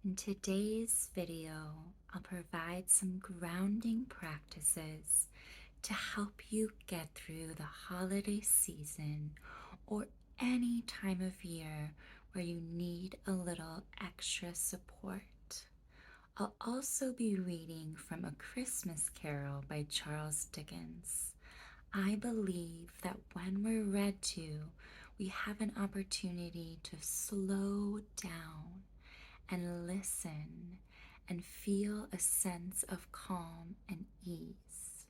In today's video, I'll provide some grounding practices to help you get through the holiday season or any time of year where you need a little extra support. I'll also be reading from A Christmas Carol by Charles Dickens. I believe that when we're read to, we have an opportunity to slow down and listen and feel a sense of calm and ease.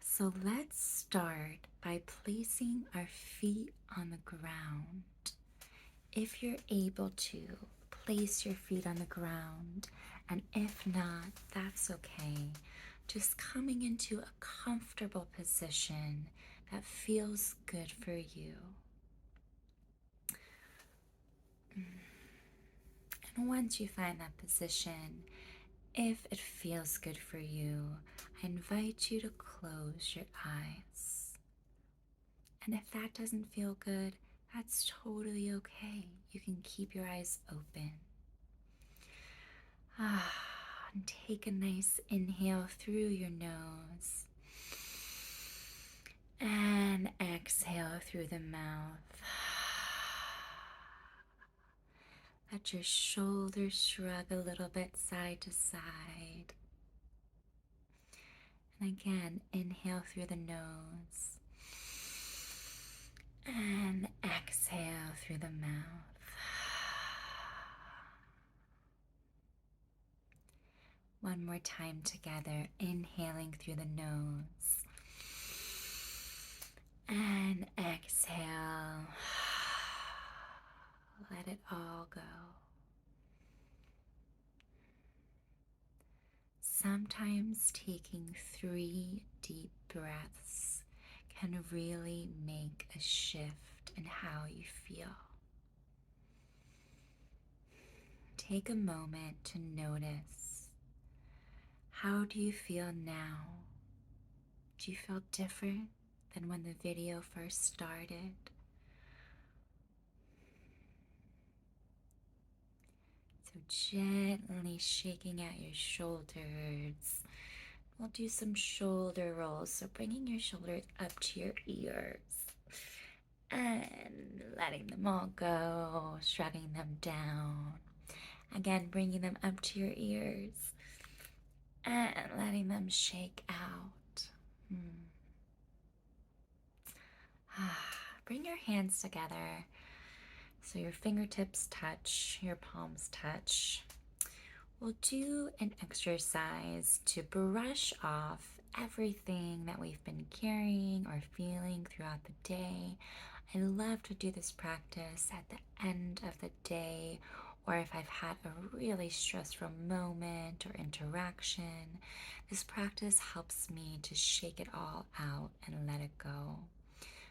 So let's start by placing our feet on the ground. If you're able to, place your feet on the ground, and if not, that's okay. Just coming into a comfortable position that feels good for you. And once you find that position, if it feels good for you, I invite you to close your eyes. And if that doesn't feel good, that's totally okay. You can keep your eyes open. And take a nice inhale through your nose. And exhale through the mouth. Let your shoulders shrug a little bit side to side. And again, inhale through the nose. And exhale through the mouth. One more time together, inhaling through the nose. And exhale. Let it all go. Sometimes taking 3 deep breaths can really make a shift in how you feel. Take a moment to notice, how do you feel now? Do you feel different than when the video first started? So gently shaking out your shoulders. We'll do some shoulder rolls. So bringing your shoulders up to your ears and letting them all go, shrugging them down. Again, bringing them up to your ears and letting them shake out. Bring your hands together so your fingertips touch, your palms touch. We'll do an exercise to brush off everything that we've been carrying or feeling throughout the day. I love to do this practice at the end of the day, or if I've had a really stressful moment or interaction. This practice helps me to shake it all out and let it go.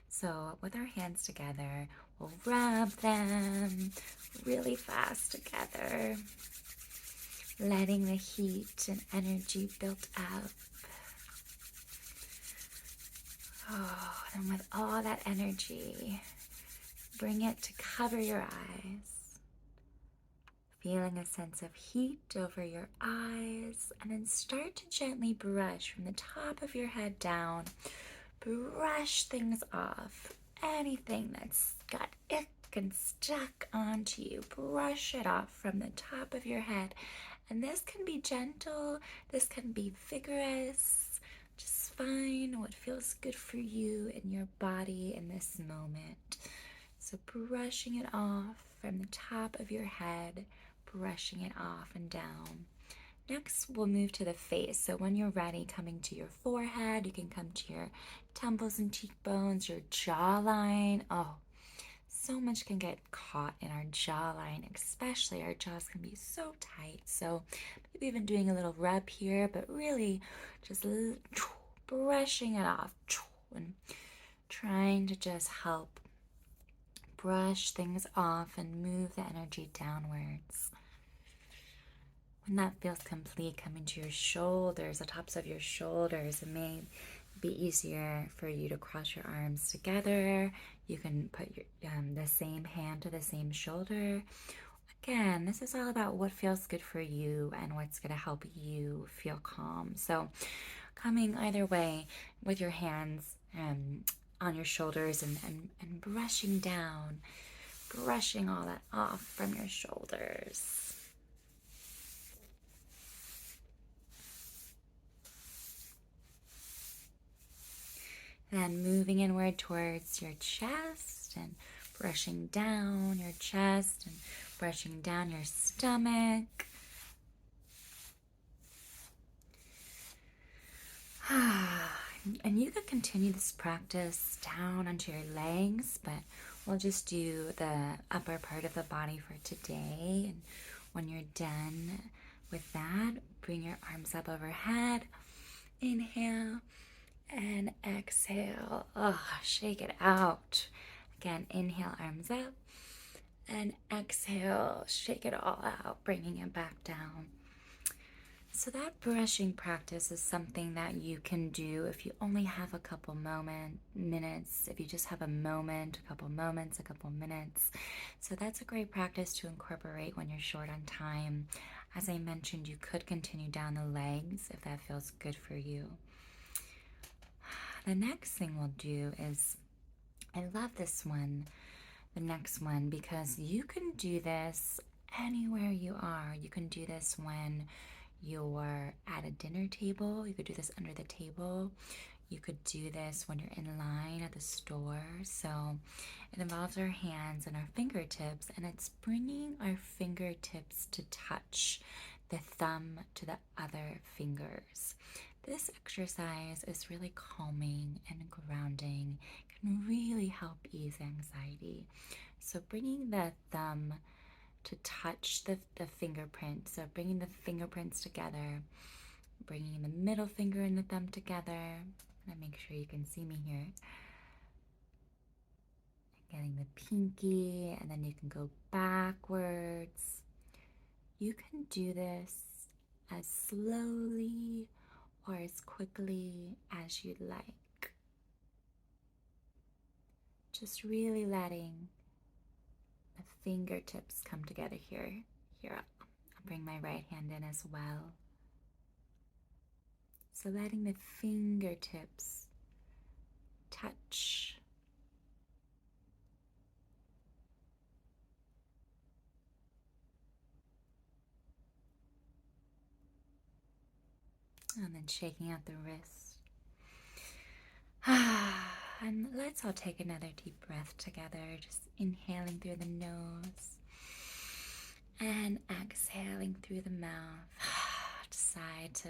So with our hands together, we'll rub them really fast together, letting the heat and energy build up. And with all that energy, bring it to cover your eyes, feeling a sense of heat over your eyes, and then start to gently brush from the top of your head down. Brush things off, anything that's got ick and stuck onto you, brush it off from the top of your head. And this can be gentle, this can be vigorous. Just find what feels good for you and your body in this moment. So brushing it off from the top of your head, brushing it off and down. Next, we'll move to the face. So when you're ready, coming to your forehead, you can come to your temples and cheekbones, your jawline. Oh, so much can get caught in our jawline, especially our jaws can be so tight. So maybe even doing a little rub here, but really just brushing it off and trying to just help brush things off and move the energy downwards. When that feels complete, coming to your shoulders, the tops of your shoulders, it may be easier for you to cross your arms together. You can put the same hand to the same shoulder. Again, this is all about what feels good for you and what's going to help you feel calm. So coming either way with your hands on your shoulders and brushing down, brushing all that off from your shoulders. Then moving inward towards your chest and brushing down your chest and brushing down your stomach. And you could continue this practice down onto your legs, but we'll just do the upper part of the body for today. And when you're done with that, bring your arms up overhead. Inhale and exhale. Oh, shake it out. Again, inhale, arms up, and exhale, shake it all out, bringing it back down. So that brushing practice is something that you can do if you only have a couple minutes, if you just have a moment, a couple moments, a couple minutes. So that's a great practice to incorporate when you're short on time. As I mentioned, you could continue down the legs if that feels good for you. The next thing we'll do is, I love this one, the next one, because you can do this anywhere you are. You can do this when you're at a dinner table. You could do this under the table. You could do this when you're in line at the store. So it involves our hands and our fingertips, and it's bringing our fingertips to touch the thumb to the other fingers. This exercise is really calming and grounding, can really help ease anxiety. So bringing the thumb to touch the fingerprints, so bringing the fingerprints together, bringing the middle finger and the thumb together. And make sure you can see me here. Getting the pinky, and then you can go backwards. You can do this as slowly or as quickly as you'd like. Just really letting the fingertips come together here. Here, I'll bring my right hand in as well. So letting the fingertips touch. And then shaking out the wrist. And let's all take another deep breath together. Just inhaling through the nose and exhaling through the mouth. Decide to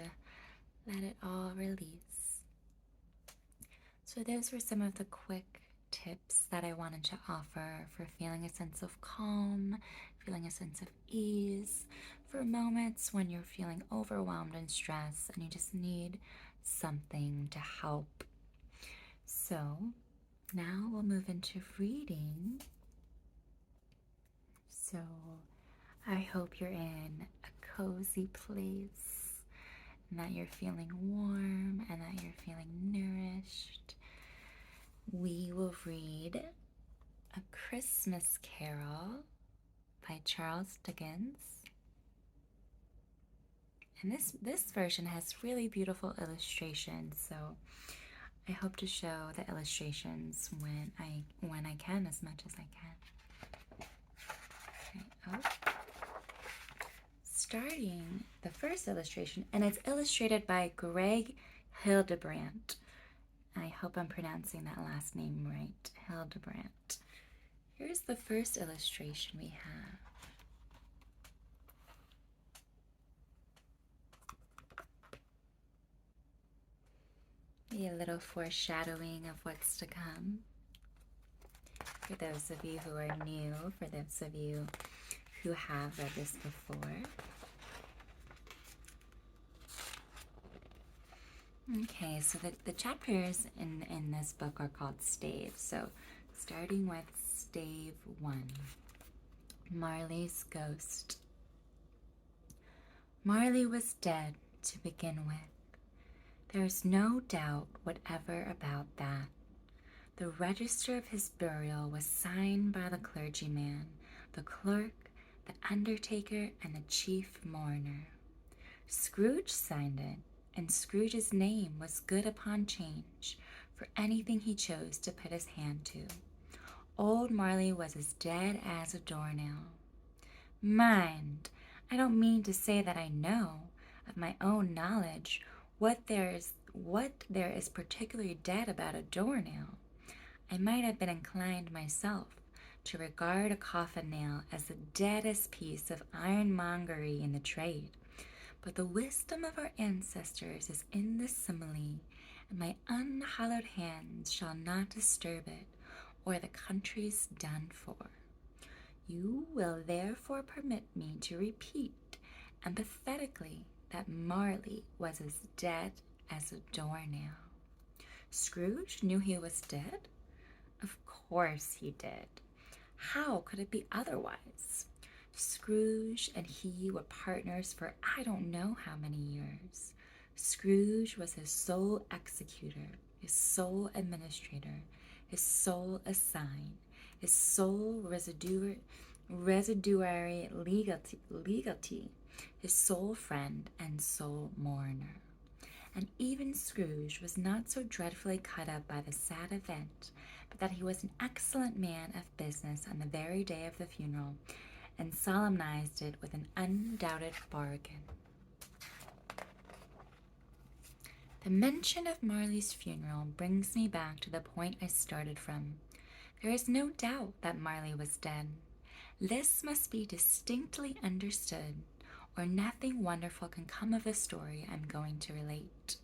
let it all release. So those were some of the quick tips that I wanted to offer for feeling a sense of calm, feeling a sense of ease, for moments when you're feeling overwhelmed and stressed and you just need something to help. So now we'll move into reading. So I hope you're in a cozy place and that you're feeling warm and that you're feeling nourished. We will read A Christmas Carol by Charles Dickens. And this version has really beautiful illustrations, so I hope to show the illustrations when I can, as much as I can. Okay, starting the first illustration, and it's illustrated by Greg Hildebrandt. I hope I'm pronouncing that last name right, Hildebrandt. Here's the first illustration we have. Be a little foreshadowing of what's to come. For those of you who are new, for those of you who have read this before. Okay, so the chapters in this book are called staves. So starting with stave 1, Marley's Ghost. Marley was dead to begin with. There's no doubt whatever about that. The register of his burial was signed by the clergyman, the clerk, the undertaker, and the chief mourner. Scrooge signed it, and Scrooge's name was good upon change for anything he chose to put his hand to. Old Marley was as dead as a doornail. Mind, I don't mean to say that I know, of my own knowledge, what there is particularly dead about a doornail. I might have been inclined myself to regard a coffin nail as the deadest piece of ironmongery in the trade, but the wisdom of our ancestors is in this simile, and my unhallowed hands shall not disturb it, or the country's done for. You will therefore permit me to repeat emphatically that Marley was as dead as a doornail. Scrooge knew he was dead? Of course he did. How could it be otherwise? Scrooge and he were partners for I don't know how many years. Scrooge was his sole executor, his sole administrator, his sole assign, his sole residuary legatee, his sole friend and sole mourner. And even Scrooge was not so dreadfully cut up by the sad event, but that he was an excellent man of business on the very day of the funeral, and solemnized it with an undoubted bargain. The mention of Marley's funeral brings me back to the point I started from. There is no doubt that Marley was dead. This must be distinctly understood, or nothing wonderful can come of the story I'm going to relate.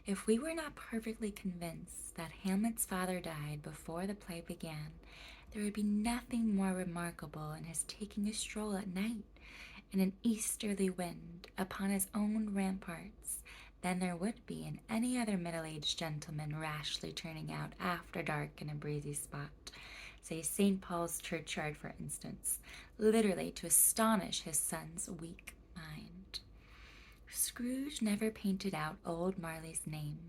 If we were not perfectly convinced that Hamlet's father died before the play began, there would be nothing more remarkable in his taking a stroll at night in an easterly wind upon his own ramparts than there would be in any other middle-aged gentleman rashly turning out after dark in a breezy spot, say St. Paul's churchyard for instance, literally to astonish his son's weak mind. Scrooge never painted out old Marley's name.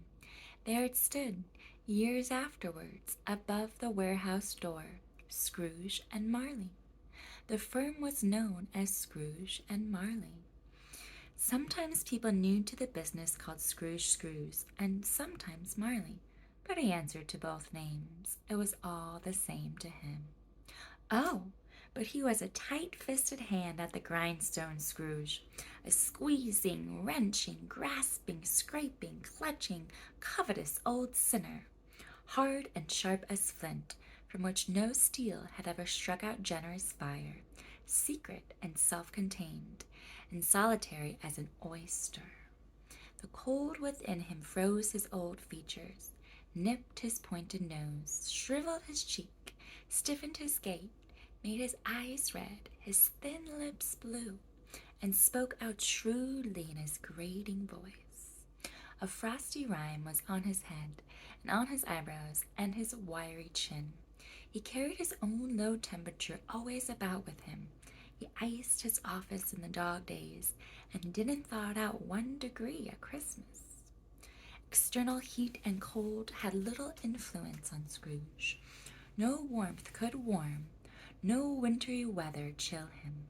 There it stood, years afterwards, above the warehouse door, Scrooge and Marley. The firm was known as Scrooge and Marley. Sometimes people new to the business called Scrooge Screws, and sometimes Marley, but he answered to both names. It was all the same to him. Oh, but he was a tight-fisted hand at the grindstone, Scrooge, a squeezing, wrenching, grasping, scraping, clutching, covetous old sinner, hard and sharp as flint, from which no steel had ever struck out generous fire, secret and self-contained, and solitary as an oyster. The cold within him froze his old features, nipped his pointed nose, shriveled his cheek, stiffened his gait, made his eyes red, his thin lips blue, and spoke out shrewdly in his grating voice. A frosty rime was on his head, and on his eyebrows, and his wiry chin. He carried his own low temperature always about with him. He iced his office in the dog days, and didn't thaw it out 1 degree at Christmas. External heat and cold had little influence on Scrooge. No warmth could warm, no wintry weather chill him.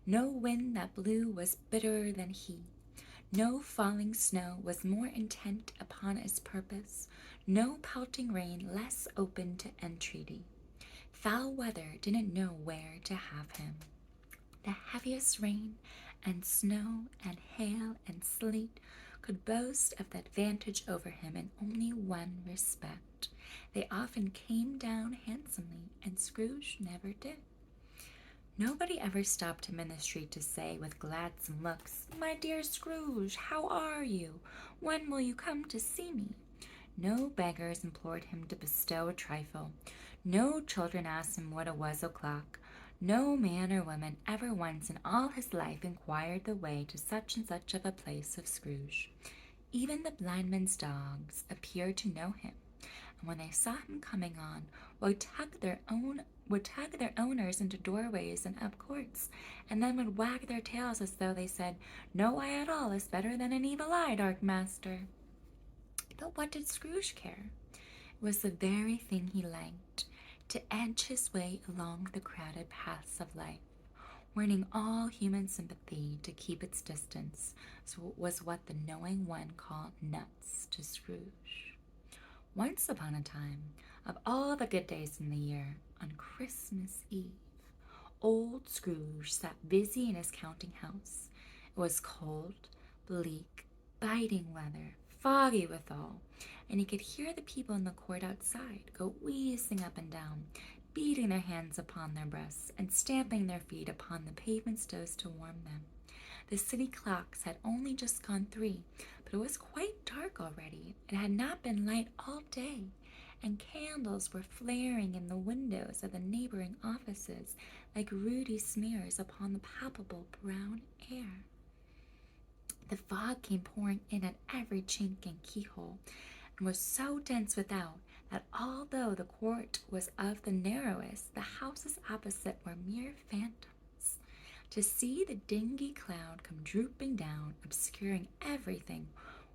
No wind that blew was bitterer than he. No falling snow was more intent upon its purpose, no pelting rain less open to entreaty. Foul weather didn't know where to have him. The heaviest rain and snow and hail and sleet could boast of the advantage over him in only one respect. They often came down handsomely, and Scrooge never did. Nobody ever stopped him in the street to say with gladsome looks, "My dear Scrooge, how are you? When will you come to see me?" No beggars implored him to bestow a trifle. No children asked him what it was o'clock. No man or woman ever once in all his life inquired the way to such and such of a place of Scrooge. Even the blind men's dogs appeared to know him, and when they saw him coming on, would tug their owners into doorways and up courts, and then would wag their tails as though they said, "No eye at all is better than an evil eye, dark master." But what did Scrooge care? was the very thing he liked, to edge his way along the crowded paths of life, warning all human sympathy to keep its distance, was what the knowing one called nuts to Scrooge. Once upon a time, of all the good days in the year, on Christmas Eve, old Scrooge sat busy in his counting house. It was cold, bleak, biting weather, foggy withal, and he could hear the people in the court outside go wheezing up and down, beating their hands upon their breasts and stamping their feet upon the pavement stones to warm them. The city clocks had only just gone 3, but it was quite dark already. It had not been light all day, and candles were flaring in the windows of the neighboring offices like ruddy smears upon the palpable brown air. The fog came pouring in at every chink and keyhole, and was so dense without that although the court was of the narrowest, the houses opposite were mere phantoms. To see the dingy cloud come drooping down, obscuring everything,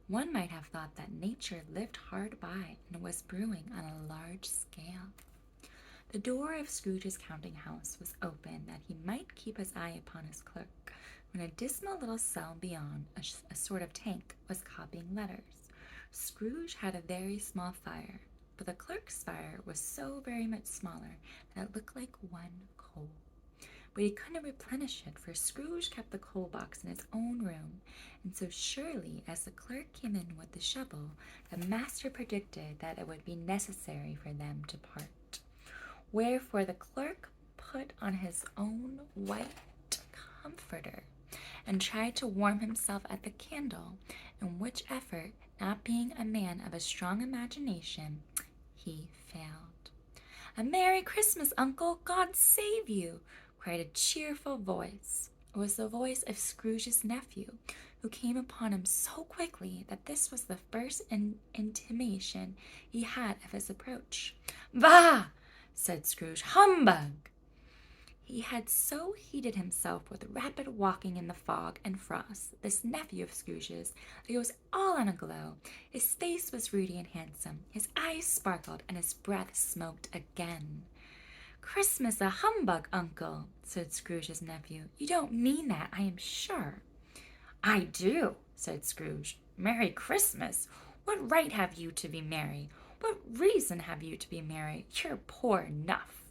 one might have thought that nature lived hard by and was brewing on a large scale. The door of Scrooge's counting house was open that he might keep his eye upon his clerk, when a dismal little cell beyond, a sort of tank, was copying letters. Scrooge had a very small fire, but the clerk's fire was so very much smaller that it looked like one coal. But he couldn't replenish it, for Scrooge kept the coal box in his own room, and so surely as the clerk came in with the shovel, the master predicted that it would be necessary for them to part. Wherefore the clerk put on his own white comforter, and tried to warm himself at the candle, in which effort, not being a man of a strong imagination, he failed. "A Merry Christmas, Uncle! God save you!" cried a cheerful voice. It was the voice of Scrooge's nephew, who came upon him so quickly that this was the first intimation he had of his approach. "Bah!" said Scrooge. "Humbug!" He had so heated himself with rapid walking in the fog and frost, this nephew of Scrooge's, that he was all in a glow. His face was ruddy and handsome, his eyes sparkled, and his breath smoked again. "Christmas a humbug, Uncle," said Scrooge's nephew. "You don't mean that, I am sure." "I do," said Scrooge. "Merry Christmas! What right have you to be merry? What reason have you to be merry? You're poor enough."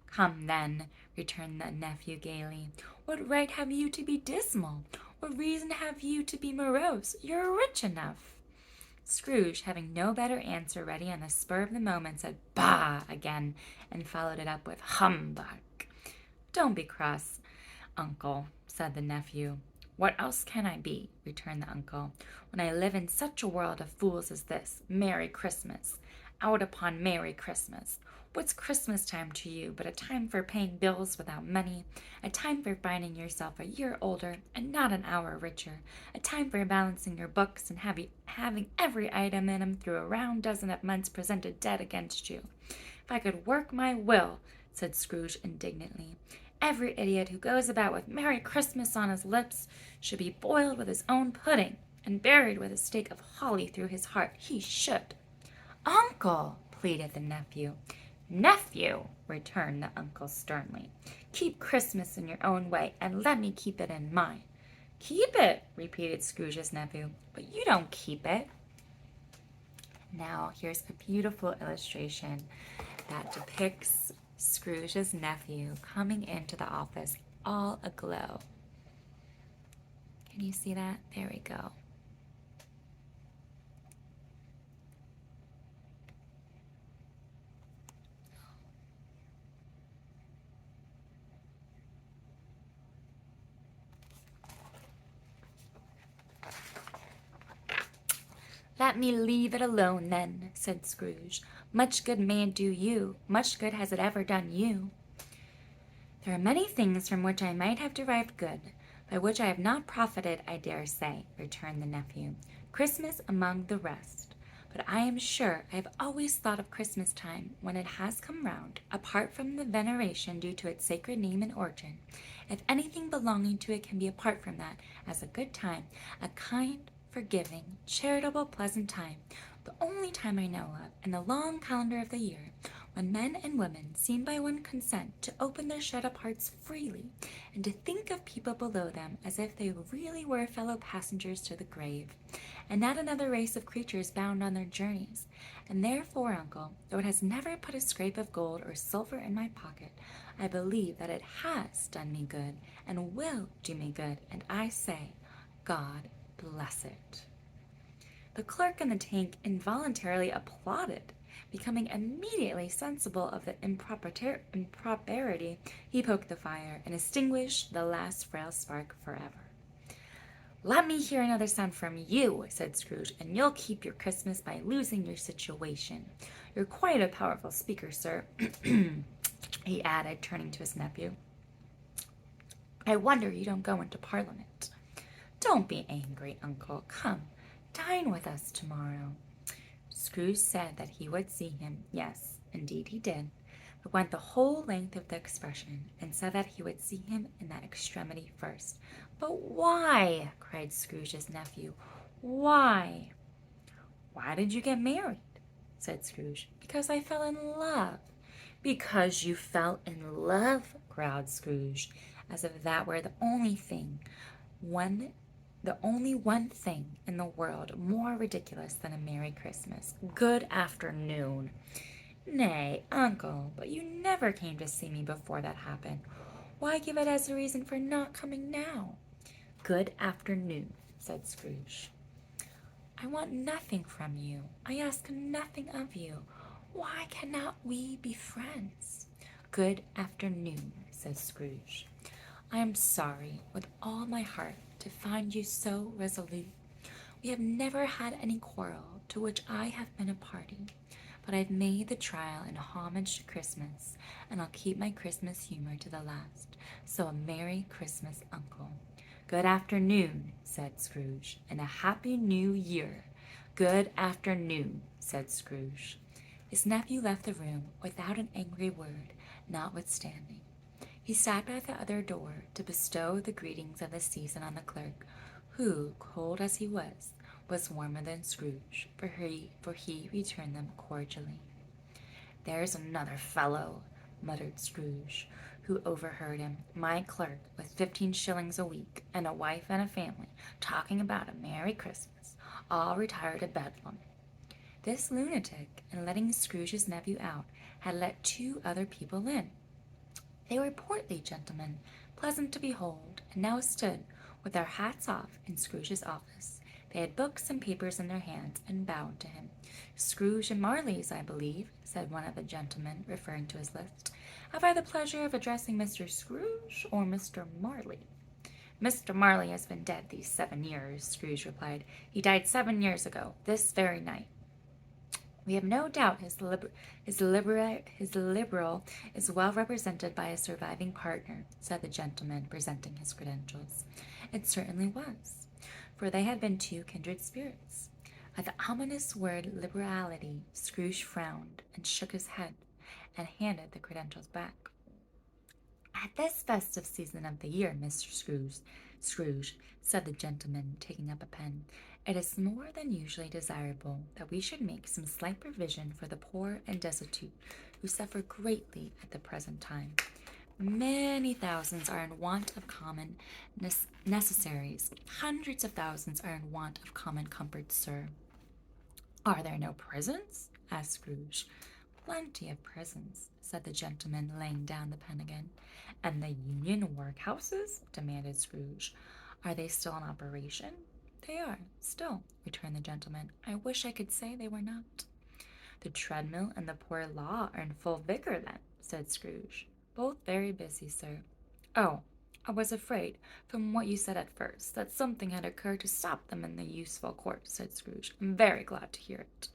"Come, then," returned the nephew gaily. "What right have you to be dismal? What reason have you to be morose? You're rich enough." Scrooge, having no better answer ready on the spur of the moment, said "Bah!" again, and followed it up with "Humbug." "Don't be cross, Uncle," said the nephew. "What else can I be?" returned the uncle, "when I live in such a world of fools as this? Merry Christmas! Out upon Merry Christmas! What's Christmas time to you but a time for paying bills without money, a time for finding yourself a year older and not an hour richer, a time for balancing your books and having every item in them through a round dozen of months presented dead against you? If I could work my will," said Scrooge indignantly, "every idiot who goes about with Merry Christmas on his lips should be boiled with his own pudding and buried with a stake of holly through his heart. He should." "Uncle!" pleaded the nephew. "Nephew!" returned the uncle sternly. "Keep Christmas in your own way, and let me keep it in mine." "Keep it!" repeated Scrooge's nephew. "But you don't keep it." Now, here's a beautiful illustration that depicts Scrooge's nephew coming into the office all aglow. Can you see that? There we go. "Let me leave it alone, then," said Scrooge. "Much good may it do you. Much good has it ever done you." "There are many things from which I might have derived good, by which I have not profited, I dare say," returned the nephew. "Christmas among the rest. But I am sure I have always thought of Christmas time, when it has come round, apart from the veneration due to its sacred name and origin, if anything belonging to it can be apart from that, as a good time, a kind, forgiving, charitable, pleasant time, the only time I know of in the long calendar of the year when men and women seem by one consent to open their shut-up hearts freely and to think of people below them as if they really were fellow passengers to the grave, and not another race of creatures bound on their journeys. And therefore, uncle, though it has never put a scrape of gold or silver in my pocket, I believe that it has done me good and will do me good, and I say, God bless it. The clerk in the tank involuntarily applauded. Becoming immediately sensible of the impropriety, he poked the fire and extinguished the last frail spark forever. Let me hear another sound from you, said Scrooge, and you'll keep your Christmas by losing your situation. You're quite a powerful speaker, sir, he added, turning to his nephew. I wonder you don't go into Parliament. Don't be angry, uncle. Come, dine with us tomorrow. Scrooge said that he would see him. Yes, indeed he did, but went the whole length of the expression, and said that he would see him in that extremity first. But why? Cried Scrooge's nephew. Why? Why did you get married? Said Scrooge. Because I fell in love. Because you fell in love, growled Scrooge, as if that were the only one thing in the world more ridiculous than a Merry Christmas. Good afternoon. Nay, uncle, but you never came to see me before that happened. Why give it as a reason for not coming now? Good afternoon, said Scrooge. I want nothing from you. I ask nothing of you. Why cannot we be friends? Good afternoon, said Scrooge. I am sorry with all my heart to find you so resolute. We have never had any quarrel to which I have been a party, but I've made the trial in homage to Christmas, and I'll keep my Christmas humor to the last. So a Merry Christmas, uncle. Good afternoon, said Scrooge, and a Happy New Year. Good afternoon, said Scrooge. His nephew left the room without an angry word, notwithstanding. He sat by the other door to bestow the greetings of the season on the clerk, who, cold as he was warmer than Scrooge, for he returned them cordially. There's another fellow, muttered Scrooge, who overheard him, my clerk, with 15 shillings a week, and a wife and a family, talking about a Merry Christmas, all retired to Bedlam. This lunatic, in letting Scrooge's nephew out, had let 2 other people in. They were portly gentlemen, pleasant to behold, and now stood, with their hats off, in Scrooge's office. They had books and papers in their hands, and bowed to him. Scrooge and Marley's, I believe, said one of the gentlemen, referring to his list. Have I the pleasure of addressing Mr. Scrooge or Mr. Marley? Mr. Marley has been dead these 7 years, Scrooge replied. He died 7 years ago, this very night. We have no doubt his liberal is well represented by a surviving partner, said the gentleman, presenting his credentials. It certainly was, for they had been 2 kindred spirits. At the ominous word liberality, Scrooge frowned and shook his head, and handed the credentials back. At this festive season of the year, Mr. Scrooge, said the gentleman, taking up a pen, it is more than usually desirable that we should make some slight provision for the poor and destitute, who suffer greatly at the present time. Many thousands are in want of common necessaries. Hundreds of thousands are in want of common comforts, sir. Are there no prisons? Asked Scrooge. Plenty of prisons, said the gentleman, laying down the pen again. And the Union workhouses? Demanded Scrooge. Are they still in operation? They are, still, returned the gentleman. I wish I could say they were not. The treadmill and the poor law are in full vigor, then, said Scrooge. Both very busy, sir. Oh, I was afraid, from what you said at first, that something had occurred to stop them in the useful course, said Scrooge. I'm very glad to hear it.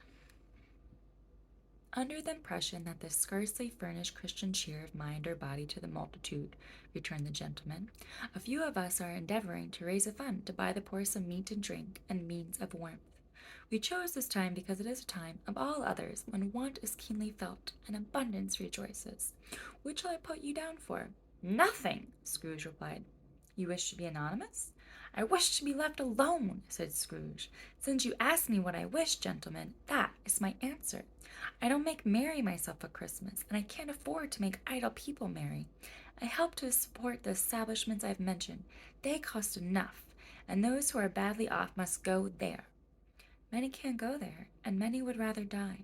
Under the impression that this scarcely furnished Christian cheer of mind or body to the multitude, returned the gentleman, a few of us are endeavoring to raise a fund to buy the poor some meat and drink and means of warmth. We chose this time because it is a time of all others when want is keenly felt and abundance rejoices. Which shall I put you down for? Nothing, Scrooge replied. You wish to be anonymous? I wish to be left alone, said Scrooge. Since you ask me what I wish, gentlemen, that is my answer. I don't make merry myself at Christmas, and I can't afford to make idle people merry. I help to support the establishments I've mentioned. They cost enough, and those who are badly off must go there. Many can't go there, and many would rather die.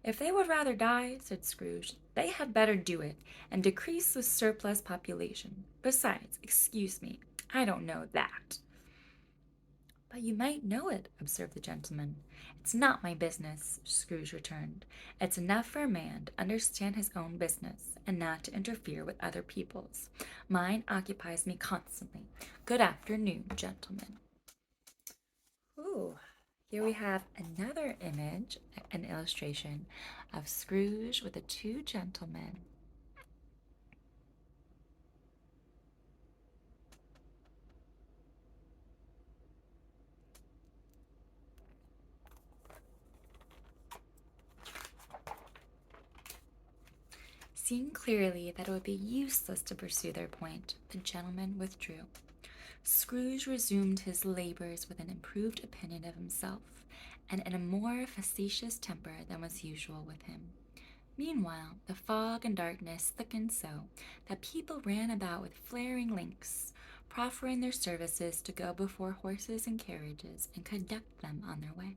If they would rather die, said Scrooge, they had better do it, and decrease the surplus population. Besides, excuse me, I don't know that. But you might know it, observed the gentleman. It's not my business, Scrooge returned. It's enough for a man to understand his own business, and not to interfere with other people's. Mine occupies me constantly. Good afternoon, gentlemen. Ooh, here we have another image, an illustration of Scrooge with the two gentlemen. Seeing clearly that it would be useless to pursue their point, the gentlemen withdrew. Scrooge resumed his labors with an improved opinion of himself, and in a more facetious temper than was usual with him. Meanwhile, the fog and darkness thickened so that people ran about with flaring lamps, proffering their services to go before horses and carriages and conduct them on their way.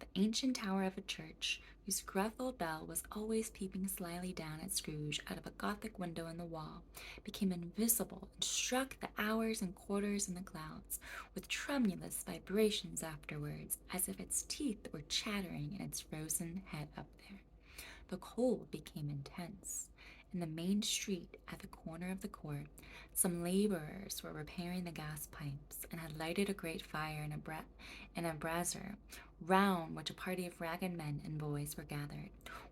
The ancient tower of a church, whose gruff old bell was always peeping slyly down at Scrooge out of a Gothic window in the wall, became invisible and struck the hours and quarters in the clouds with tremulous vibrations afterwards, as if its teeth were chattering in its frozen head up there. The cold became intense. In the main street, at the corner of the court, some laborers were repairing the gas pipes, and had lighted a great fire in a brazier, round which a party of ragged men and boys were gathered,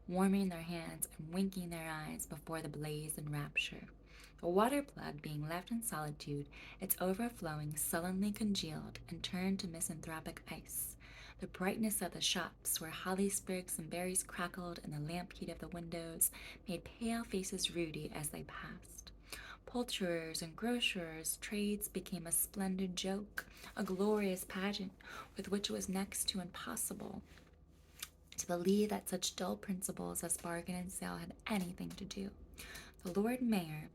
warming their hands and winking their eyes before the blaze in rapture. The water plug being left in solitude, its overflowing sullenly congealed and turned to misanthropic ice. The brightness of the shops, where holly sprigs and berries crackled in the lamp heat of the windows, made pale faces ruddy as they passed. Poulterers' and grocers' trades became a splendid joke, a glorious pageant, with which it was next to impossible to believe that such dull principles as bargain and sale had anything to do. The Lord Mayor,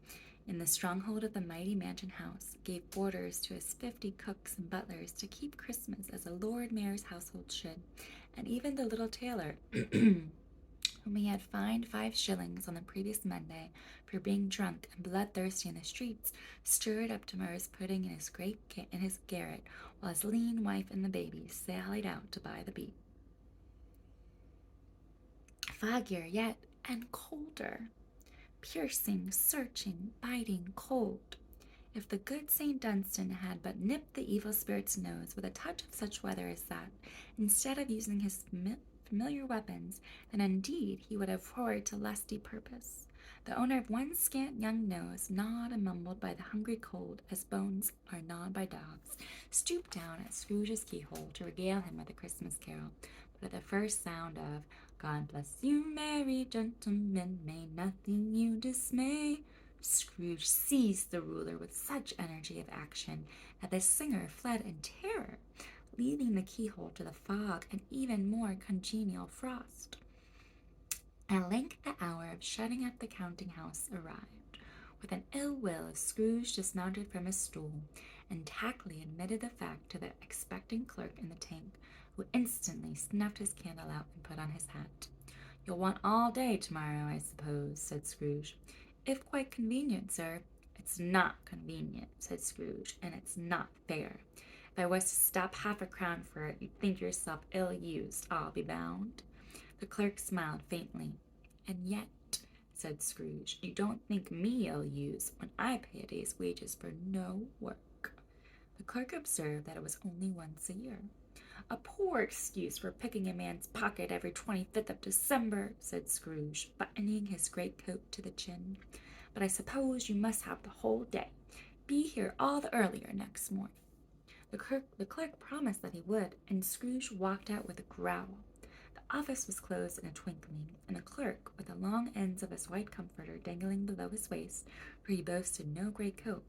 in the stronghold of the mighty mansion house, gave orders to his 50 cooks and butlers to keep Christmas as a Lord Mayor's household should, and even the little tailor, whom he had fined 5 shillings on the previous Monday for being drunk and bloodthirsty in the streets, stirred up tomorrow's pudding in his garret, while his lean wife and the baby sallied out to buy the beef. Foggier yet, and colder. Piercing, searching, biting, cold. If the good St. Dunstan had but nipped the evil spirit's nose with a touch of such weather as that, instead of using his familiar weapons, then indeed he would have roared to lusty purpose. The owner of one scant young nose, gnawed and mumbled by the hungry cold, as bones are gnawed by dogs, stooped down at Scrooge's keyhole to regale him with a Christmas carol, but at the first sound of "God bless you, merry gentlemen, may nothing you dismay," Scrooge seized the ruler with such energy of action that the singer fled in terror, leaving the keyhole to the fog and even more congenial frost. At length the hour of shutting up the counting-house arrived. With an ill will, Scrooge dismounted from his stool, and tactfully admitted the fact to the expecting clerk in the tank, who instantly snuffed his candle out and put on his hat. "You'll want all day tomorrow, I suppose," said Scrooge. "If quite convenient, sir." "It's not convenient," said Scrooge, "and it's not fair. If I was to stop half a crown for it, you'd think yourself ill-used, I'll be bound." The clerk smiled faintly. "And yet," said Scrooge, "you don't think me ill-used when I pay a day's wages for no work." The clerk observed that it was only once a year. "A poor excuse for picking a man's pocket every 25th of December," said Scrooge, buttoning his greatcoat to the chin. "But I suppose you must have the whole day. Be here all the earlier next morning." The clerk promised that he would, and Scrooge walked out with a growl. The office was closed in a twinkling, and the clerk, with the long ends of his white comforter dangling below his waist, for he boasted no great coat,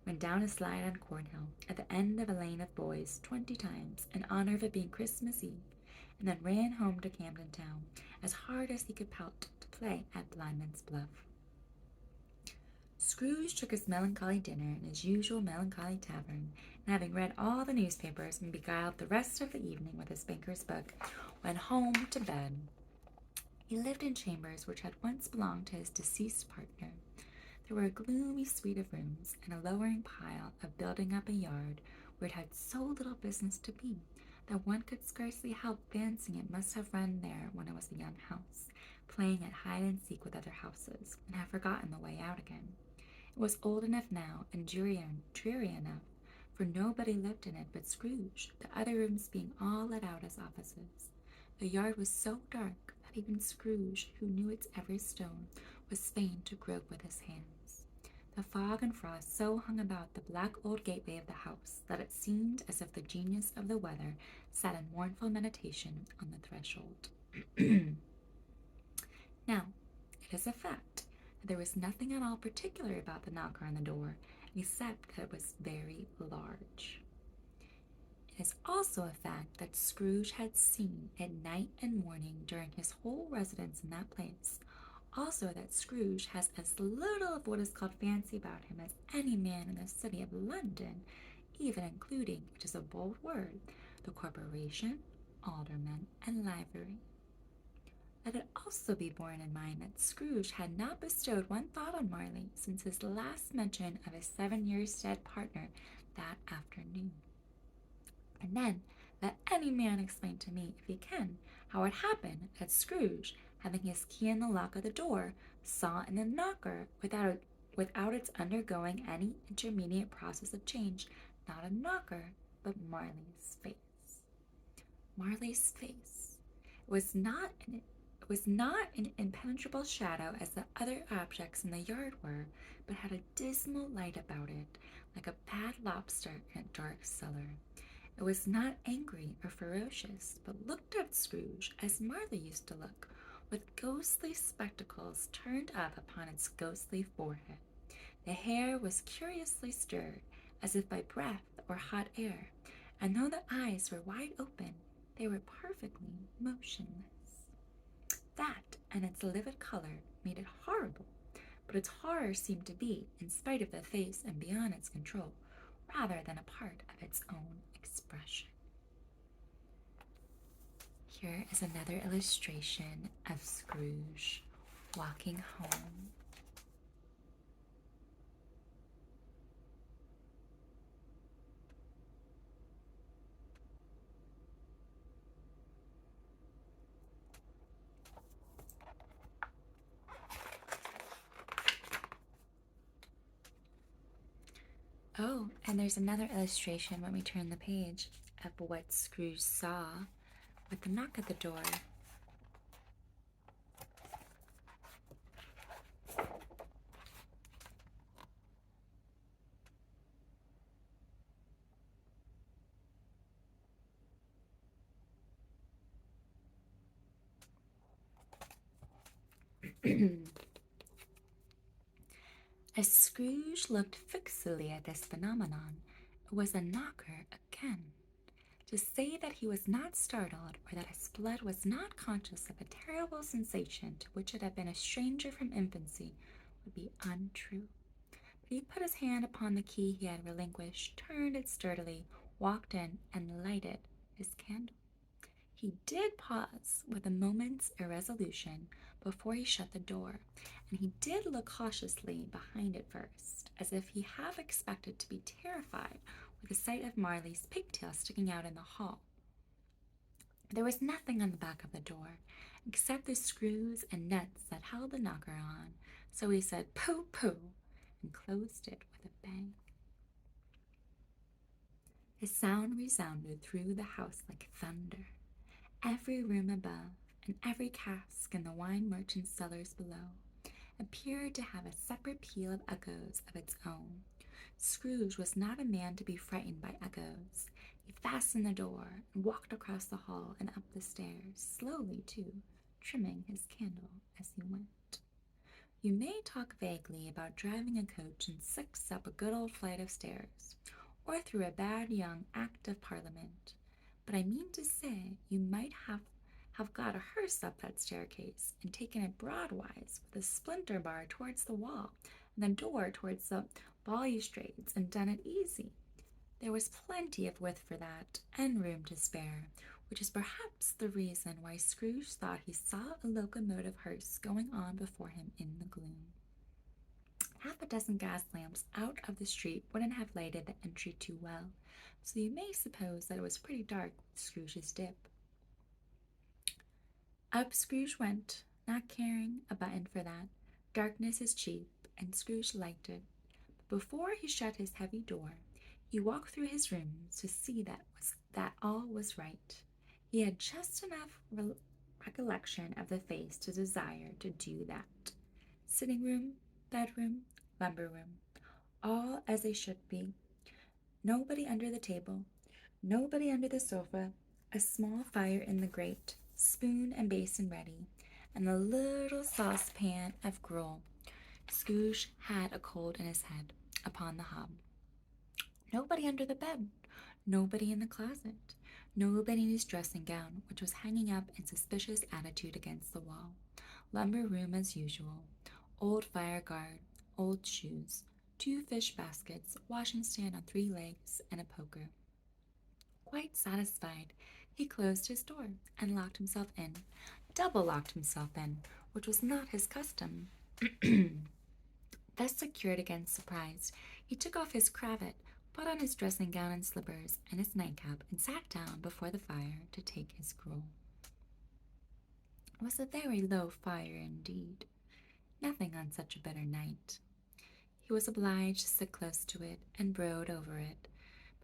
went down a slide on Cornhill at the end of a lane of boys 20 times in honor of it being Christmas Eve, and then ran home to Camden Town as hard as he could pelt to play at Blindman's Bluff. Scrooge took his melancholy dinner in his usual melancholy tavern, and having read all the newspapers and beguiled the rest of the evening with his banker's book, went home to bed. He lived in chambers which had once belonged to his deceased partner. There were a gloomy suite of rooms and a lowering pile of building up a yard where it had so little business to be that one could scarcely help fancying it must have run there when it was a young house, playing at hide and seek with other houses, and have forgotten the way out again. It was old enough now and dreary enough, for nobody lived in it but Scrooge, the other rooms being all let out as offices. The yard was so dark that even Scrooge, who knew its every stone, was fain to grope with his hands. The fog and frost so hung about the black old gateway of the house that it seemed as if the genius of the weather sat in mournful meditation on the threshold. Now, it is a fact that there was nothing at all particular about the knocker on the door, except that it was very large. It is also a fact that Scrooge had seen it night and morning during his whole residence in that place. Also, that Scrooge has as little of what is called fancy about him as any man in the city of London, even including, which is a bold word, the corporation, aldermen, and livery. Let it also be borne in mind that Scrooge had not bestowed one thought on Marley since his last mention of his 7 years dead partner that afternoon. And then let any man explain to me, if he can, how it happened that Scrooge, having his key in the lock of the door, saw in the knocker, without its undergoing any intermediate process of change, not a knocker, but Marley's face. Marley's face. It was not an impenetrable shadow as the other objects in the yard were, but had a dismal light about it, like a bad lobster in a dark cellar. It was not angry or ferocious, but looked at Scrooge as Marley used to look, with ghostly spectacles turned up upon its ghostly forehead. The hair was curiously stirred, as if by breath or hot air, and though the eyes were wide open, they were perfectly motionless. That and its livid color made it horrible, but its horror seemed to be, in spite of the face and beyond its control, rather than a part of its own expression. Here is another illustration of Scrooge walking home. Oh, and there's another illustration when we turn the page of what Scrooge saw with the knock at the door. As Scrooge looked fixedly at this phenomenon, it was a knocker again. To say that he was not startled, or that his blood was not conscious of a terrible sensation to which it had been a stranger from infancy, would be untrue. But he put his hand upon the key he had relinquished, turned it sturdily, walked in, and lighted his candle. He did pause with a moment's irresolution before he shut the door, and he did look cautiously behind it first, as if he half expected to be terrified with the sight of Marley's pigtail sticking out in the hall. There was nothing on the back of the door, except the screws and nuts that held the knocker on, so he said, "Pooh, pooh," and closed it with a bang. The sound resounded through the house like thunder. Every room above, and every cask in the wine merchant's cellars below, appeared to have a separate peal of echoes of its own. Scrooge was not a man to be frightened by echoes. He fastened the door and walked across the hall and up the stairs, slowly too, trimming his candle as he went. You may talk vaguely about driving a coach and 6 up a good old flight of stairs, or through a bad young Act of Parliament, but I mean to say you might have got a hearse up that staircase and taken it broadwise with a splinter bar towards the wall and the door towards the balustrades and done it easy. There was plenty of width for that, and room to spare, which is perhaps the reason why Scrooge thought he saw a locomotive hearse going on before him in the gloom. Half a dozen gas lamps out of the street wouldn't have lighted the entry too well, so you may suppose that it was pretty dark with Scrooge's dip. Up Scrooge went, not caring a button for that. Darkness is cheap, and Scrooge liked it. But before he shut his heavy door, he walked through his rooms to see that all was right. He had just enough recollection of the face to desire to do that. Sitting room, bedroom, lumber room, all as they should be. Nobody under the table, nobody under the sofa, a small fire in the grate, spoon and basin ready, and a little saucepan of gruel. Scrooge had a cold in his head upon the hob. Nobody under the bed, nobody in the closet, nobody in his dressing gown, which was hanging up in suspicious attitude against the wall. Lumber room as usual. Old fire guard, old shoes, 2 fish baskets, washing stand on 3 legs, and a poker. Quite satisfied, he closed his door and locked himself in, double locked himself in, which was not his custom. Thus secured against surprise, he took off his cravat, put on his dressing gown and slippers, and his nightcap, and sat down before the fire to take his gruel. It was a very low fire indeed. Nothing on such a bitter night. He was obliged to sit close to it and brood over it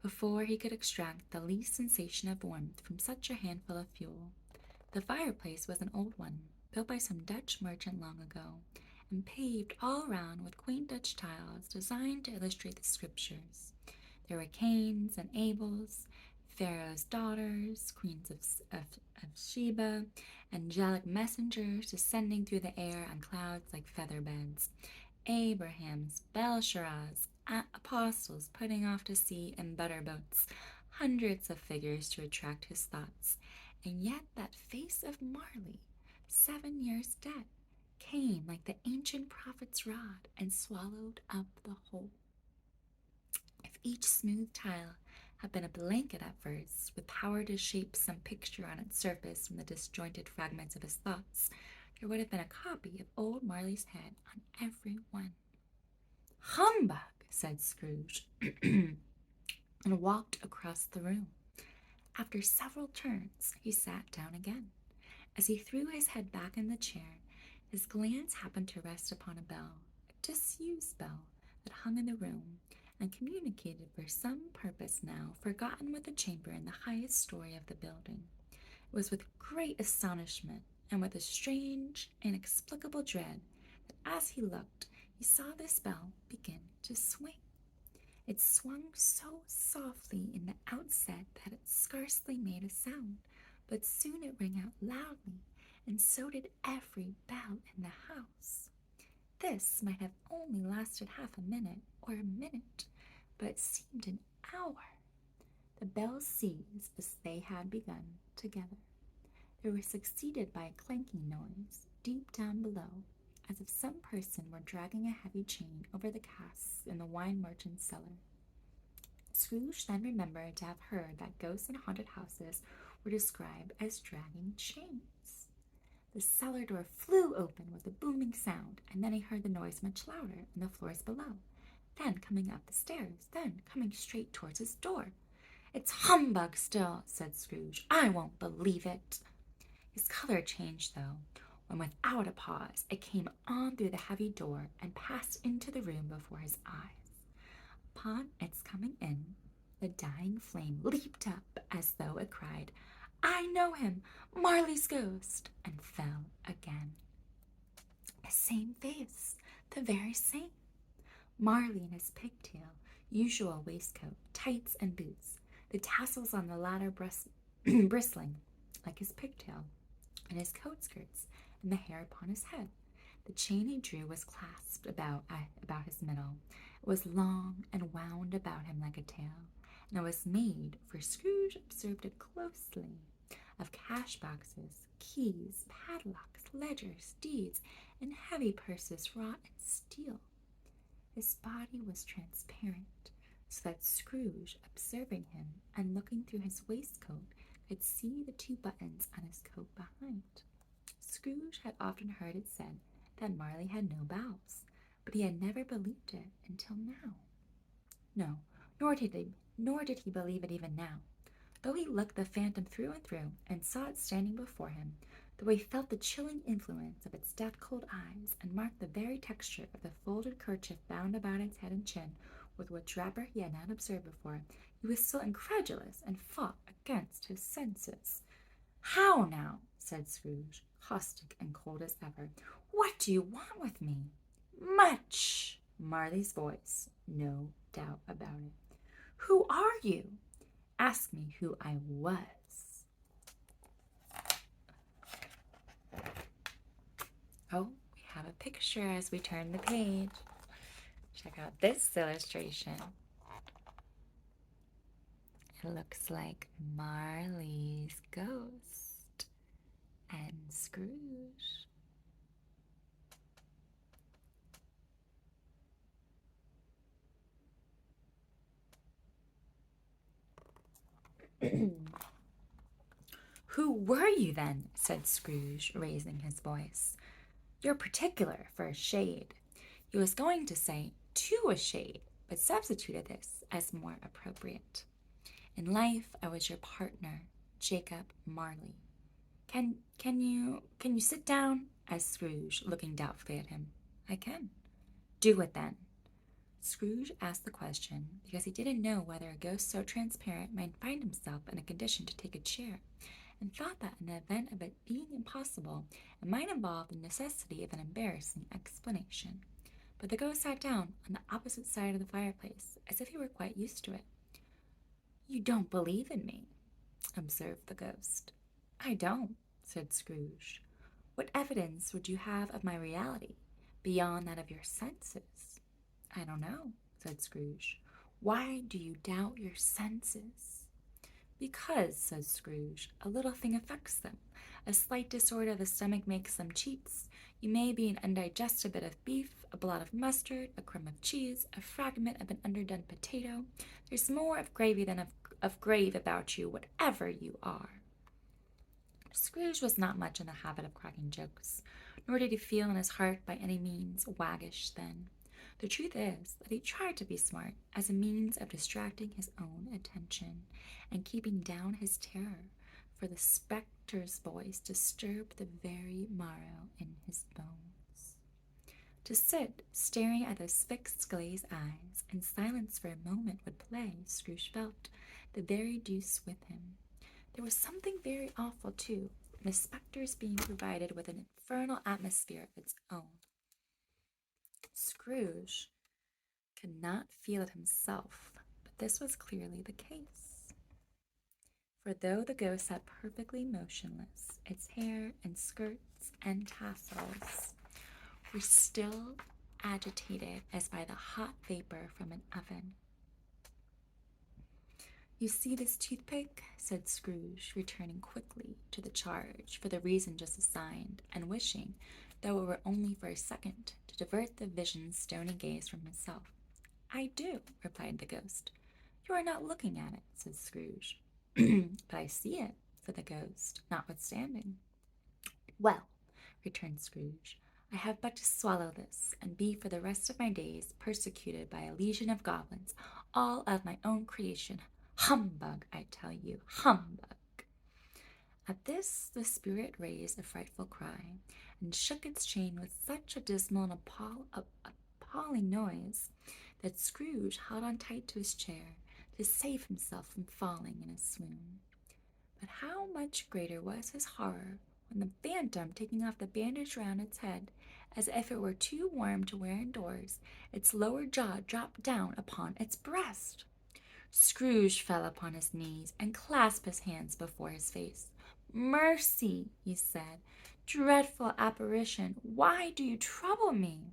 before he could extract the least sensation of warmth from such a handful of fuel. The fireplace was an old one, built by some Dutch merchant long ago, and paved all round with quaint Dutch tiles designed to illustrate the scriptures. There were Cains and Abels, Pharaoh's daughters, queens of Sheba, angelic messengers descending through the air on clouds like feather beds, Abraham's, Belshazzar's, apostles putting off to sea in butter boats, hundreds of figures to attract his thoughts. And yet that face of Marley, 7 years dead, came like the ancient prophet's rod and swallowed up the whole. If each smooth tile had been a blanket at first, with power to shape some picture on its surface from the disjointed fragments of his thoughts, there would have been a copy of old Marley's head on every one. "Humbug!" said Scrooge, and walked across the room. After several turns, he sat down again. As he threw his head back in the chair, his glance happened to rest upon a bell, a disused bell that hung in the room, and communicated for some purpose now forgotten with the chamber in the highest story of the building. It was with great astonishment and with a strange, inexplicable dread that as he looked, he saw this bell begin to swing. It swung so softly in the outset that it scarcely made a sound, but soon it rang out loudly, and so did every bell in the house. This might have only lasted half a minute or a minute, but it seemed an hour. The bells ceased as they had begun together. They were succeeded by a clanking noise deep down below, as if some person were dragging a heavy chain over the casks in the wine merchant's cellar. Scrooge then remembered to have heard that ghosts in haunted houses were described as dragging chains. The cellar door flew open with a booming sound, and then he heard the noise much louder on the floors below, then coming up the stairs, then coming straight towards his door. "It's humbug still," said Scrooge. "I won't believe it." His color changed, though, when without a pause it came on through the heavy door and passed into the room before his eyes. Upon its coming in, the dying flame leaped up as though it cried, "I know him, Marley's ghost," and fell again. The same face, the very same. Marley in his pigtail, usual waistcoat, tights, and boots, the tassels on the latter bristling like his pigtail, and his coat skirts, and the hair upon his head. The chain he drew was clasped about his middle. It was long and wound about him like a tail, and it was made, for Scrooge observed it closely, of cash boxes, keys, padlocks, ledgers, deeds, and heavy purses wrought in steel. His body was transparent, so that Scrooge, observing him and looking through his waistcoat, could see the two buttons on his coat behind. Scrooge had often heard it said that Marley had no bowels, but he had never believed it until now. No, nor did he believe it even now. Though he looked the phantom through and through, and saw it standing before him, though he felt the chilling influence of its death-cold eyes, and marked the very texture of the folded kerchief bound about its head and chin, with which wrapper he had not observed before, he was still incredulous, and fought against his senses. "How now?" said Scrooge, caustic and cold as ever. "What do you want with me?" "Much!" Marley's voice, no doubt about it. "Who are you?" "Ask me who I was." Oh, we have a picture as we turn the page. Check out this illustration. It looks like Marley's ghost and Scrooge. "Who were you then?" said Scrooge, raising his voice. "You're particular for a shade." He was going to say "to a shade," but substituted this as more appropriate. "In life, I was your partner, Jacob Marley." Can you sit down?" asked Scrooge, looking doubtfully at him. "I can." "Do it then." Scrooge asked the question because he didn't know whether a ghost so transparent might find himself in a condition to take a chair, and thought that in the event of it being impossible, it might involve the necessity of an embarrassing explanation. But the ghost sat down on the opposite side of the fireplace, as if he were quite used to it. "You don't believe in me," observed the ghost. "I don't," said Scrooge. "What evidence would you have of my reality, beyond that of your senses?" "I don't know," said Scrooge. "Why do you doubt your senses?" "Because," said Scrooge, "a little thing affects them. A slight disorder of the stomach makes them cheats. You may be an undigested bit of beef, a blot of mustard, a crumb of cheese, a fragment of an underdone potato. There's more of gravy than of grave about you, whatever you are." Scrooge was not much in the habit of cracking jokes, nor did he feel in his heart by any means waggish then. The truth is that he tried to be smart as a means of distracting his own attention and keeping down his terror, for the spectre's voice disturbed the very marrow in his bones. To sit staring at those fixed glazed eyes in silence for a moment would play, Scrooge felt, the very deuce with him. There was something very awful, too, in the spectre's being provided with an infernal atmosphere of its own. Scrooge could not feel it himself, but this was clearly the case. For though the ghost sat perfectly motionless, its hair and skirts and tassels were still agitated as by the hot vapor from an oven. "You see this toothpick?" said Scrooge, returning quickly to the charge for the reason just assigned, and wishing, though it were only for a second, to divert the vision's stony gaze from himself. "I do," replied the ghost. "You are not looking at it," said Scrooge. "But I see it," said the ghost, notwithstanding. "Well," returned Scrooge, "I have but to swallow this, and be for the rest of my days persecuted by a legion of goblins, all of my own creation. Humbug, I tell you, humbug!" At this the spirit raised a frightful cry, and shook its chain with such a dismal and appalling noise that Scrooge held on tight to his chair to save himself from falling in a swoon. But how much greater was his horror when the phantom, taking off the bandage round its head, as if it were too warm to wear indoors, its lower jaw dropped down upon its breast. Scrooge fell upon his knees and clasped his hands before his face. "Mercy," he said, Dreadful apparition, why do you trouble me?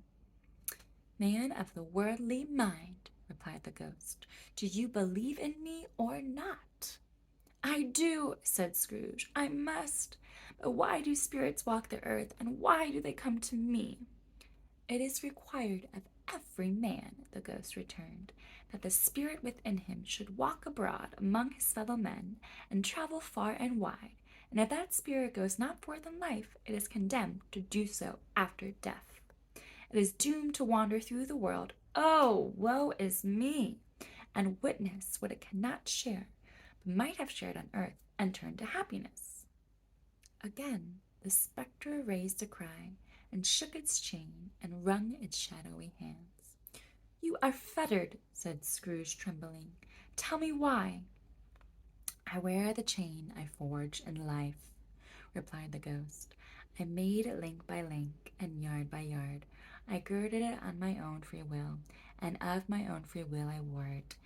Man of the worldly mind, replied the ghost, do you believe in me or not? I do, said Scrooge. I must. But why do spirits walk the earth, and why do they come to me? It is required of every man, the ghost returned, that the spirit within him should walk abroad among his fellow men, and travel far and wide, and if that spirit goes not forth in life, it is condemned to do so after death. It is doomed to wander through the world. Oh, woe is me! And witness what it cannot share, but might have shared on earth, and turned to happiness. Again the spectre raised a cry, and shook its chain, and wrung its shadowy hands. You are fettered, said Scrooge, trembling. Tell me why. I wear the chain I forged in life, replied the ghost. I made it link by link, and yard by yard. I girded it on my own free will, and of my own free will I wore it.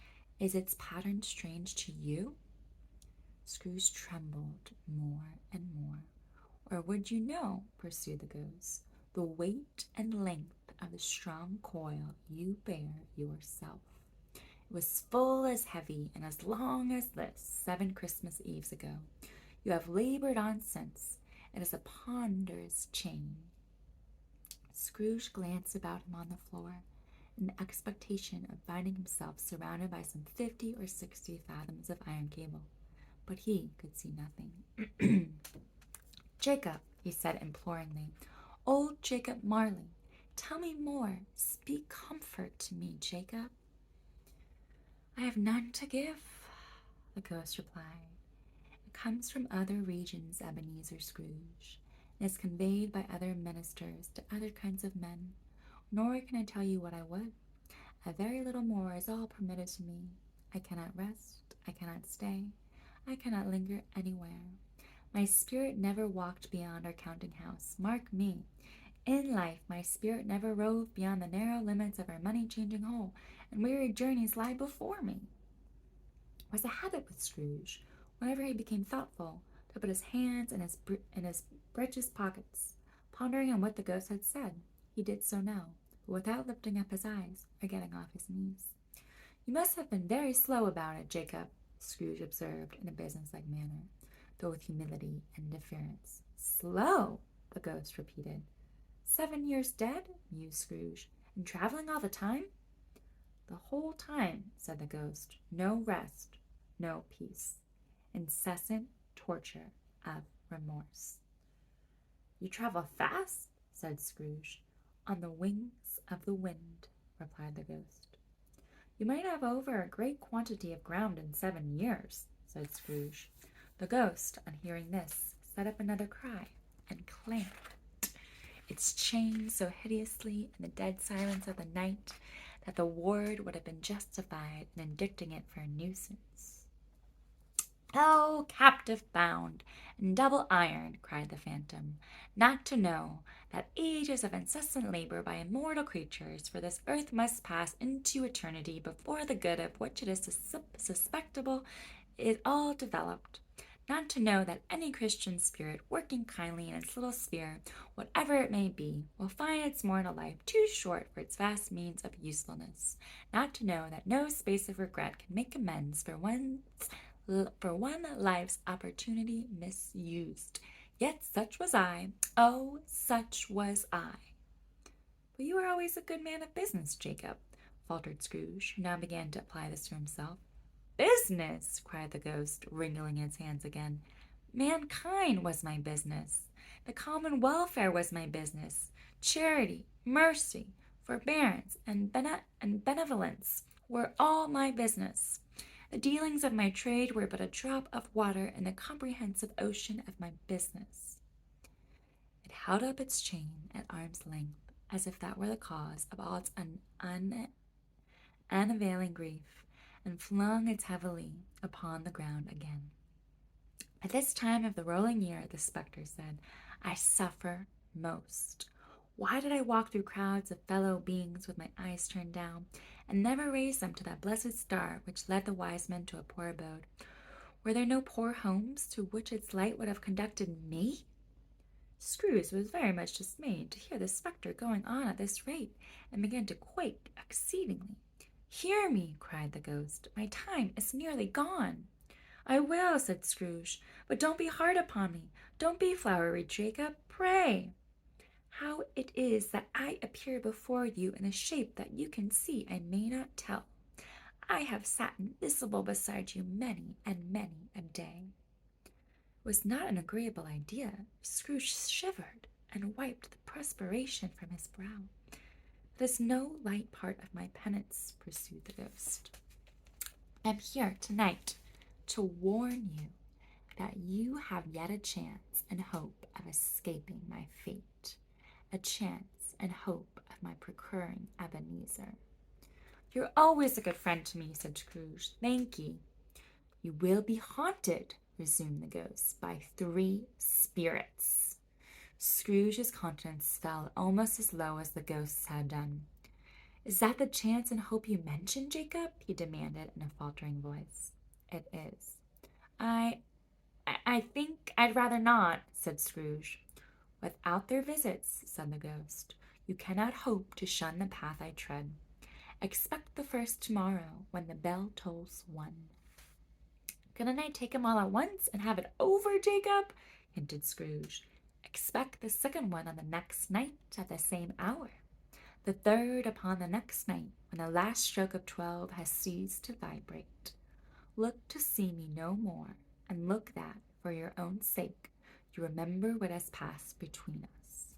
Is its pattern strange to you? Scrooge trembled more and more. Or would you know, pursued the ghost, the weight and length of the strong coil you bear yourself? It was full as heavy and as long as this 7 Christmas Eves ago. You have labored on since. It is a ponderous chain. Scrooge glanced about him on the floor in the expectation of finding himself surrounded by some 50 or 60 fathoms of iron cable, but he could see nothing. Jacob, he said imploringly, old Jacob Marley, tell me more. Speak comfort to me, Jacob. I have none to give, the ghost replied. It comes from other regions, Ebenezer Scrooge, and is conveyed by other ministers to other kinds of men. Nor can I tell you what I would. A very little more is all permitted to me. I cannot rest, I cannot stay, I cannot linger anywhere. My spirit never walked beyond our counting house. Mark me. In life, my spirit never roved beyond the narrow limits of our money-changing hole, and weary journeys lie before me. It was a habit with Scrooge, whenever he became thoughtful, to put his hands in his breeches pockets, pondering on what the ghost had said. He did so now, but without lifting up his eyes or getting off his knees. You must have been very slow about it, Jacob, Scrooge observed in a businesslike manner, though with humility and deference. Slow, the ghost repeated. 7 years dead, mused Scrooge, and traveling all the time? The whole time, said the ghost. No rest, no peace. Incessant torture of remorse. You travel fast, said Scrooge. On the wings of the wind, replied the ghost. You might have over a great quantity of ground in 7 years, said Scrooge. The ghost, on hearing this, set up another cry, and clanked its chain so hideously in the dead silence of the night that the ward would have been justified in indicting it for a nuisance. Oh, captive bound and double ironed, cried the phantom, not to know that ages of incessant labor by immortal creatures for this earth must pass into eternity before the good of which it is susceptible is all developed. Not to know that any Christian spirit working kindly in its little sphere, whatever it may be, will find its mortal life too short for its vast means of usefulness. Not to know that no space of regret can make amends for one life's opportunity misused. Yet such was I. Oh, such was I. But you were always a good man of business, Jacob, faltered Scrooge, who now began to apply this to himself. Business, cried the ghost, wringing its hands again. Mankind was my business. The common welfare was my business. Charity, mercy, forbearance, and benevolence were all my business. The dealings of my trade were but a drop of water in the comprehensive ocean of my business. It held up its chain at arm's length, as if that were the cause of all its unavailing grief, and flung it heavily upon the ground again. At this time of the rolling year, the spectre said, I suffer most. Why did I walk through crowds of fellow beings with my eyes turned down, and never raise them to that blessed star which led the wise men to a poor abode? Were there no poor homes to which its light would have conducted me? Scrooge was very much dismayed to hear the spectre going on at this rate, and began to quake exceedingly. "Hear me!" cried the ghost. "My time is nearly gone." "I will," said Scrooge, "but don't be hard upon me. Don't be flowery, Jacob, pray." "How it is that I appear before you in a shape that you can see, I may not tell. I have sat invisible beside you many and many a day." It was not an agreeable idea. Scrooge shivered and wiped the perspiration from his brow. "It is no light part of my penance," pursued the ghost. "I am here tonight to warn you that you have yet a chance and hope of escaping my fate, a chance and hope of my procuring Ebenezer." "You're always a good friend to me," said Scrooge. "Thank ye." "You will be haunted," resumed the ghost, "by 3 spirits." Scrooge's countenance fell almost as low as the ghost's had done. "Is that the chance and hope you mentioned, Jacob?" he demanded in a faltering voice. "It is." I think I'd rather not," said Scrooge. "Without their visits," said the ghost, "you cannot hope to shun the path I tread. Expect the first tomorrow, when the bell tolls 1. "Couldn't I take 'em all at once and have it over, Jacob?" hinted Scrooge. "Expect the second one on the next night at the same hour. The third upon the next night, when the last stroke of 12 has ceased to vibrate. Look to see me no more, and look that, for your own sake, you remember what has passed between us."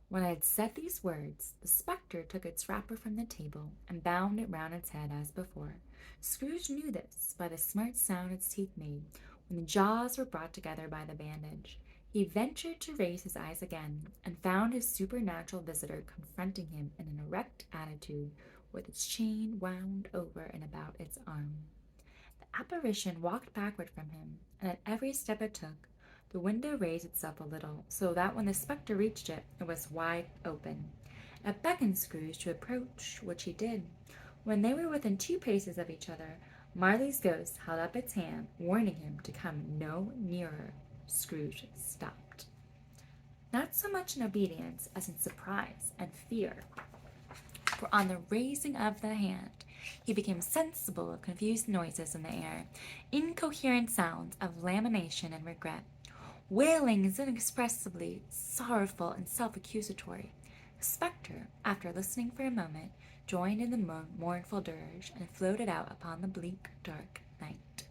When I had said these words, the spectre took its wrapper from the table and bound it round its head as before. Scrooge knew this by the smart sound its teeth made when the jaws were brought together by the bandage. He ventured to raise his eyes again, and found his supernatural visitor confronting him in an erect attitude, with its chain wound over and about its arm. The apparition walked backward from him, and at every step it took, the window raised itself a little, so that when the spectre reached it, it was wide open. It beckoned Scrooge to approach, which he did. When they were within 2 paces of each other, Marley's ghost held up its hand, warning him to come no nearer. Scrooge stopped, not so much in obedience as in surprise and fear, for on the raising of the hand, he became sensible of confused noises in the air, incoherent sounds of lamentation and regret, wailings inexpressibly sorrowful and self-accusatory. The spectre, after listening for a moment, joined in the mournful dirge, and floated out upon the bleak, dark night.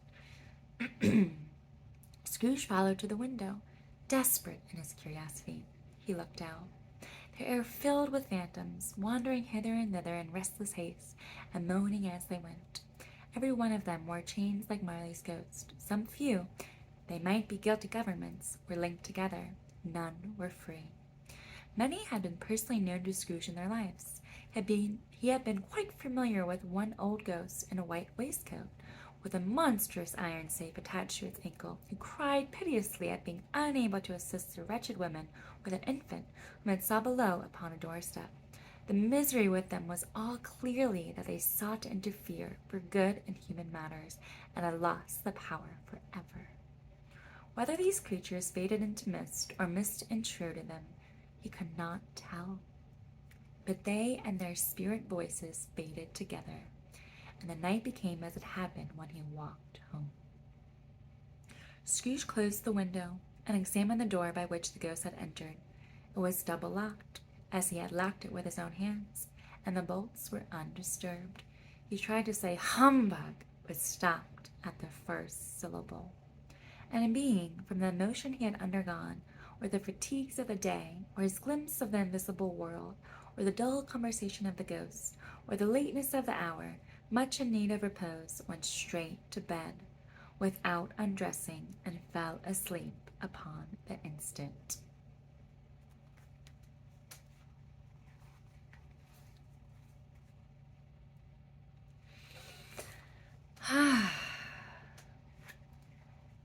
Scrooge followed to the window, desperate in his curiosity. He looked out. The air filled with phantoms, wandering hither and thither in restless haste, and moaning as they went. Every one of them wore chains like Marley's ghost. Some few, they might be guilty governments, were linked together. None were free. Many had been personally known to Scrooge in their lives. He had been quite familiar with one old ghost in a white waistcoat, with a monstrous iron safe attached to its ankle, who cried piteously at being unable to assist a wretched woman with an infant whom it saw below upon a doorstep. The misery with them was all clearly that they sought to interfere for good in human matters, and had lost the power forever. Whether these creatures faded into mist, or mist intruded them, he could not tell. But they and their spirit voices faded together, and the night became as it had been when he walked home. Scrooge closed the window, and examined the door by which the ghost had entered. It was double locked, as he had locked it with his own hands, and the bolts were undisturbed. He tried to say "humbug," but stopped at the first syllable. And being, from the emotion he had undergone, or the fatigues of the day, or his glimpse of the invisible world, or the dull conversation of the ghost, or the lateness of the hour, much in need of repose, went straight to bed, without undressing, and fell asleep upon the instant.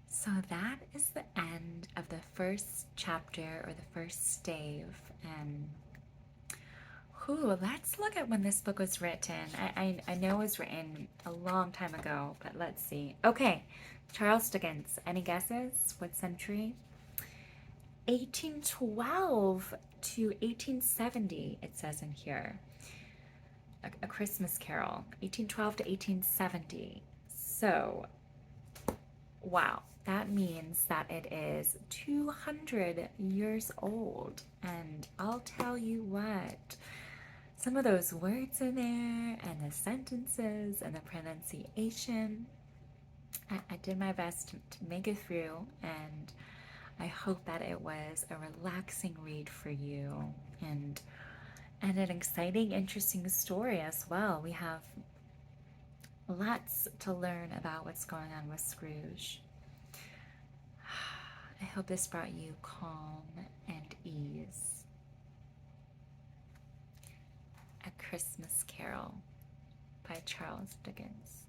So that is the end of the first chapter, or the first stave. And let's look at when this book was written. I know it was written a long time ago, but let's see. Okay, Charles Dickens. Any guesses? What century? 1812 to 1870, it says in here. A Christmas Carol, 1812 to 1870. So, wow, that means that it is 200 years old. And I'll tell you what, some of those words in there, and the sentences, and the pronunciation, I did my best to make it through, and I hope that it was a relaxing read for you, and an exciting, interesting story as well. We have lots to learn about what's going on with Scrooge. I hope this brought you calm and ease. A Christmas Carol by Charles Dickens.